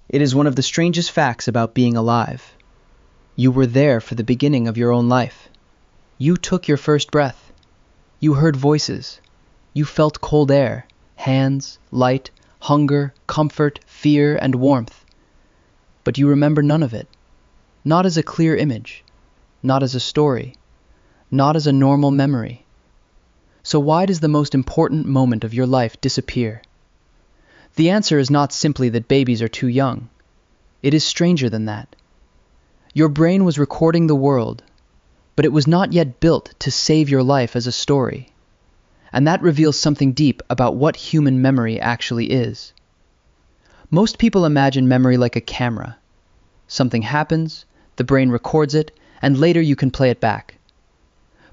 It is one of the strangest facts about being alive. You were there for the beginning of your own life. You took your first breath. You heard voices. You felt cold air, hands, light, hunger, comfort, fear, and warmth. But you remember none of it. Not as a clear image. Not as a story. Not as a normal memory. So why does the most important moment of your life disappear? The answer is not simply that babies are too young. It is stranger than that. Your brain was recording the world, but it was not yet built to save your life as a story. And that reveals something deep about what human memory actually is. Most people imagine memory like a camera. Something happens, the brain records it, and later you can play it back.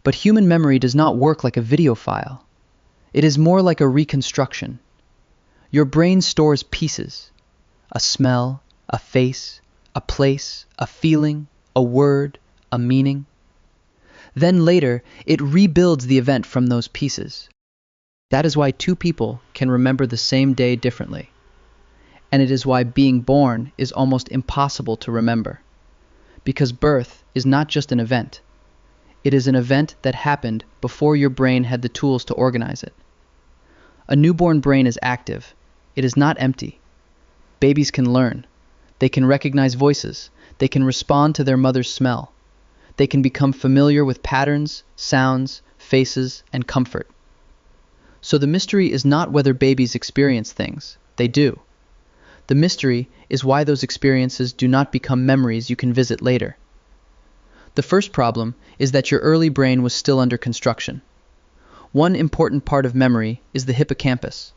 But human memory does not work like a video file. It is more like a reconstruction. Your brain stores pieces: a smell, a face, a place, a feeling, a word, a meaning. Then later, it rebuilds the event from those pieces. That is why two people can remember the same day differently. And it is why being born is almost impossible to remember. Because birth is not just an event. It is an event that happened before your brain had the tools to organize it. A newborn brain is active. It is not empty. Babies can learn. They can recognize voices. They can respond to their mother's smell. They can become familiar with patterns, sounds, faces, and comfort. So the mystery is not whether babies experience things. They do. The mystery is why those experiences do not become memories you can visit later. The first problem is that your early brain was still under construction. One important part of memory is the hippocampus.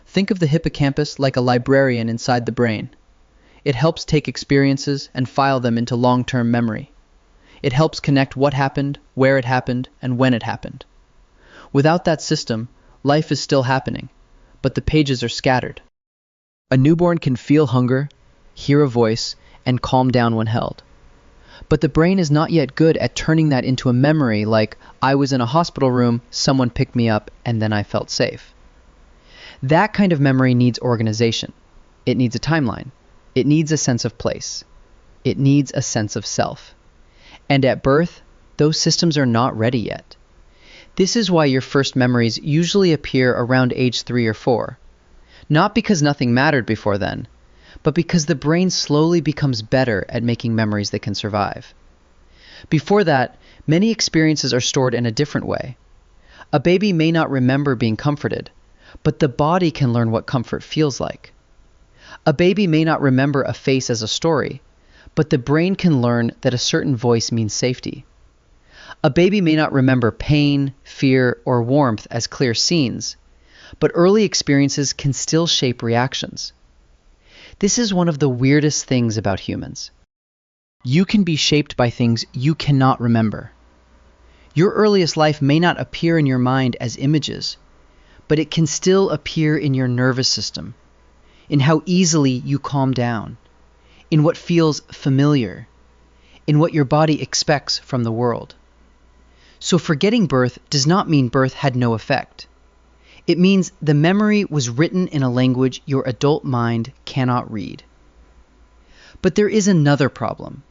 Think of the hippocampus like a librarian inside the brain. It helps take experiences and file them into long-term memory. It helps connect what happened, where it happened, and when it happened. Without that system, life is still happening, but the pages are scattered. A newborn can feel hunger, hear a voice, and calm down when held. But the brain is not yet good at turning that into a memory like, I was in a hospital room, someone picked me up, and then I felt safe. That kind of memory needs organization. It needs a timeline. It needs a sense of place. It needs a sense of self. And at birth, those systems are not ready yet. This is why your first memories usually appear around age 3 or 4. Not because nothing mattered before then, but because the brain slowly becomes better at making memories that can survive. Before that, many experiences are stored in a different way. A baby may not remember being comforted, but the body can learn what comfort feels like. A baby may not remember a face as a story, but the brain can learn that a certain voice means safety. A baby may not remember pain, fear, or warmth as clear scenes, but early experiences can still shape reactions. This is one of the weirdest things about humans. You can be shaped by things you cannot remember. Your earliest life may not appear in your mind as images, but it can still appear in your nervous system, in how easily you calm down, in what feels familiar, in what your body expects from the world. So forgetting birth does not mean birth had no effect. It means the memory was written in a language your adult mind cannot read. But there is another problem.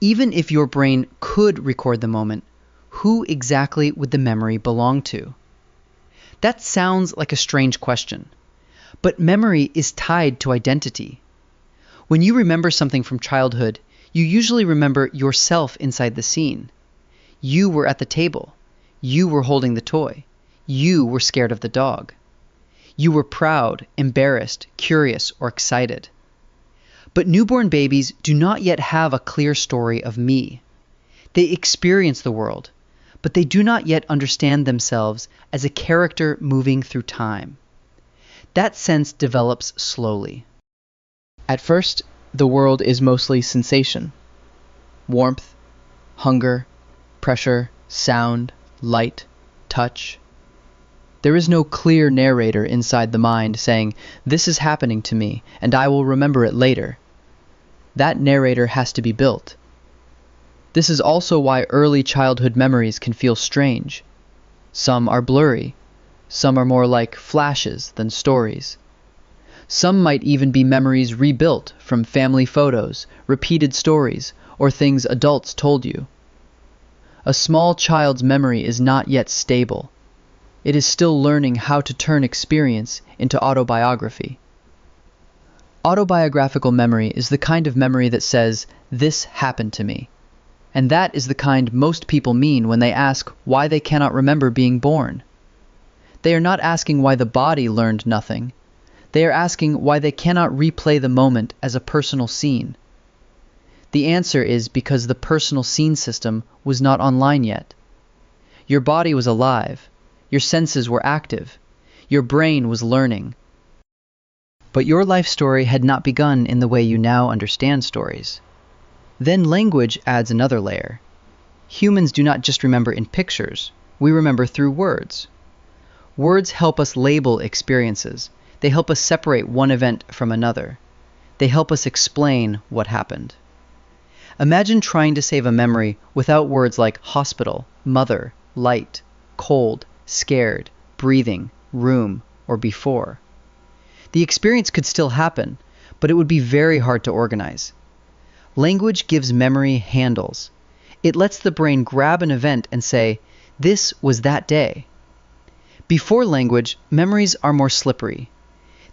Even if your brain could record the moment, who exactly would the memory belong to? That sounds like a strange question, but memory is tied to identity. When you remember something from childhood, you usually remember yourself inside the scene. You were at the table. You were holding the toy. You were scared of the dog. You were proud, embarrassed, curious, or excited. But newborn babies do not yet have a clear story of me. They experience the world, but they do not yet understand themselves as a character moving through time. That sense develops slowly. At first, the world is mostly sensation. Warmth, hunger, pressure, sound, light, touch. There is no clear narrator inside the mind saying, "This is happening to me, and I will remember it later." That narrator has to be built. This is also why early childhood memories can feel strange. Some are blurry. Some are more like flashes than stories. Some might even be memories rebuilt from family photos, repeated stories, or things adults told you. A small child's memory is not yet stable. It is still learning how to turn experience into autobiography. Autobiographical memory is the kind of memory that says, "This happened to me." And that is the kind most people mean when they ask why they cannot remember being born. They are not asking why the body learned nothing. They are asking why they cannot replay the moment as a personal scene. The answer is because the personal scene system was not online yet. Your body was alive. Your senses were active. Your brain was learning. But your life story had not begun in the way you now understand stories. Then language adds another layer. Humans do not just remember in pictures, we remember through words. Words help us label experiences. They help us separate one event from another. They help us explain what happened. Imagine trying to save a memory without words like hospital, mother, light, cold, scared, breathing, room, or before. The experience could still happen, but it would be very hard to organize. Language gives memory handles. It lets the brain grab an event and say, "This was that day." Before language, memories are more slippery.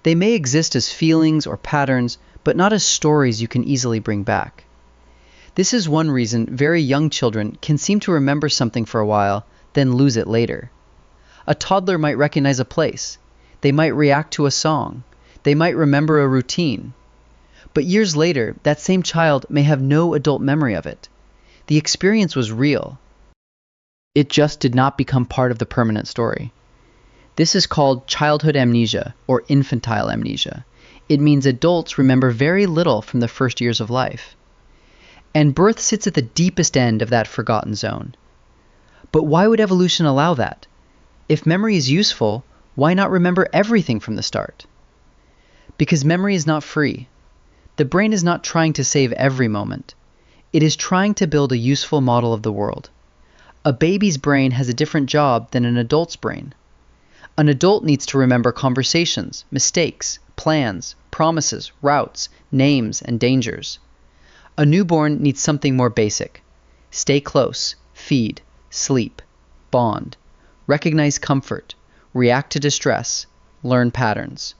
They may exist as feelings or patterns, but not as stories you can easily bring back. This is one reason very young children can seem to remember something for a while, then lose it later. A toddler might recognize a place. They might react to a song. They might remember a routine. But years later, that same child may have no adult memory of it. The experience was real. It just did not become part of the permanent story. This is called childhood amnesia or infantile amnesia. It means adults remember very little from the first years of life. And birth sits at the deepest end of that forgotten zone. But why would evolution allow that? If memory is useful, why not remember everything from the start? Because memory is not free. The brain is not trying to save every moment. It is trying to build a useful model of the world. A baby's brain has a different job than an adult's brain. An adult needs to remember conversations, mistakes, plans, promises, routes, names, and dangers. A newborn needs something more basic. Stay close, feed, sleep, bond, recognize comfort, react to distress, learn patterns.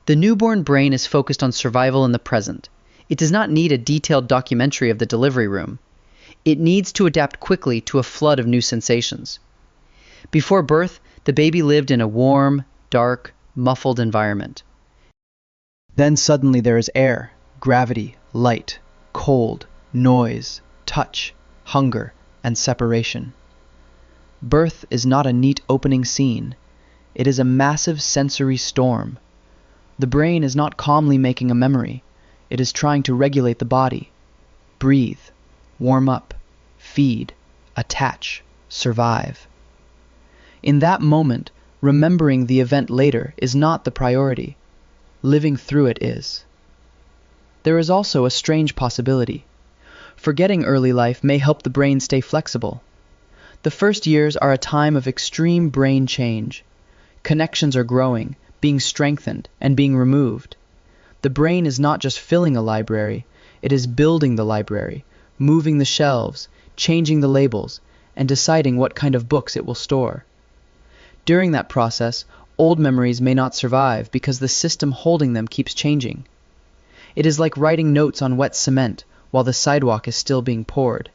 The newborn brain is focused on survival in the present. It does not need a detailed documentary of the delivery room. It needs to adapt quickly to a flood of new sensations. Before birth, the baby lived in a warm, dark, muffled environment. Then suddenly there is air, gravity, light, cold, noise, touch, hunger, and separation. Birth is not a neat opening scene. It is a massive sensory storm. The brain is not calmly making a memory. It is trying to regulate the body. Breathe, warm up, feed, attach, survive. In that moment, remembering the event later is not the priority. Living through it is. There is also a strange possibility. Forgetting early life may help the brain stay flexible. The first years are a time of extreme brain change. Connections are growing, being strengthened, and being removed. The brain is not just filling a library, it is building the library, moving the shelves, changing the labels, and deciding what kind of books it will store. During that process, old memories may not survive because the system holding them keeps changing. It is like writing notes on wet cement while the sidewalk is still being poured.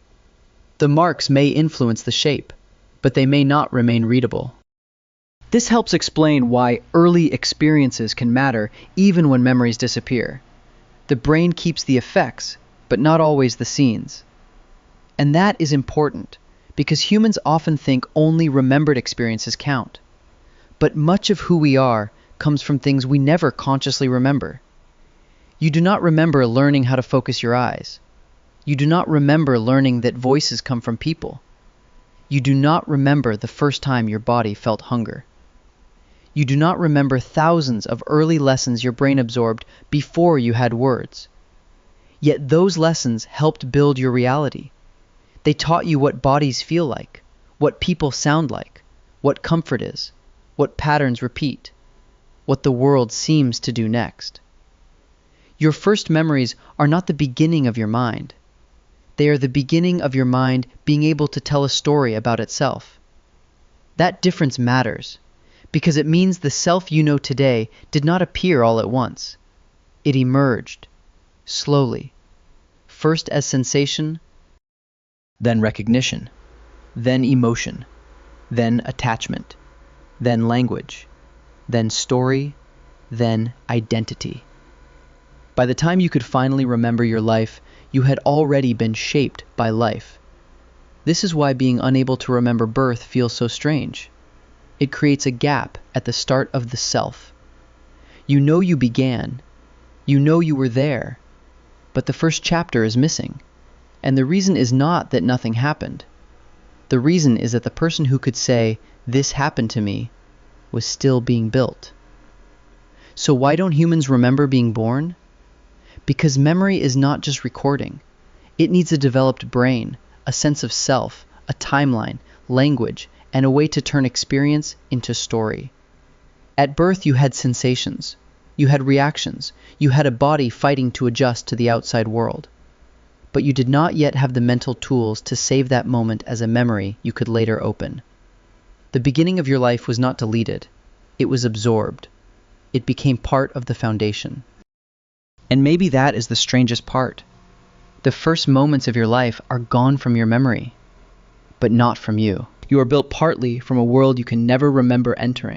The marks may influence the shape, but they may not remain readable. This helps explain why early experiences can matter even when memories disappear. The brain keeps the effects, but not always the scenes. And that is important, because humans often think only remembered experiences count. But much of who we are comes from things we never consciously remember. You do not remember learning how to focus your eyes. You do not remember learning that voices come from people. You do not remember the first time your body felt hunger. You do not remember thousands of early lessons your brain absorbed before you had words. Yet those lessons helped build your reality. They taught you what bodies feel like, what people sound like, what comfort is, what patterns repeat, what the world seems to do next. Your first memories are not the beginning of your mind. They are the beginning of your mind being able to tell a story about itself. That difference matters, because it means the self you know today did not appear all at once. It emerged, slowly, first as sensation, then recognition, then emotion, then attachment, then language, then story, then identity. By the time you could finally remember your life, you had already been shaped by life. This is why being unable to remember birth feels so strange. It creates a gap at the start of the self. You know you began, you know you were there, but the first chapter is missing. And the reason is not that nothing happened. The reason is that the person who could say, "This happened to me," was still being built. So why don't humans remember being born? Because memory is not just recording. It needs a developed brain, a sense of self, a timeline, language, and a way to turn experience into story. At birth, you had sensations. You had reactions. You had a body fighting to adjust to the outside world. But you did not yet have the mental tools to save that moment as a memory you could later open. The beginning of your life was not deleted. It was absorbed. It became part of the foundation. And maybe that is the strangest part. The first moments of your life are gone from your memory, but not from you. You are built partly from a world you can never remember entering.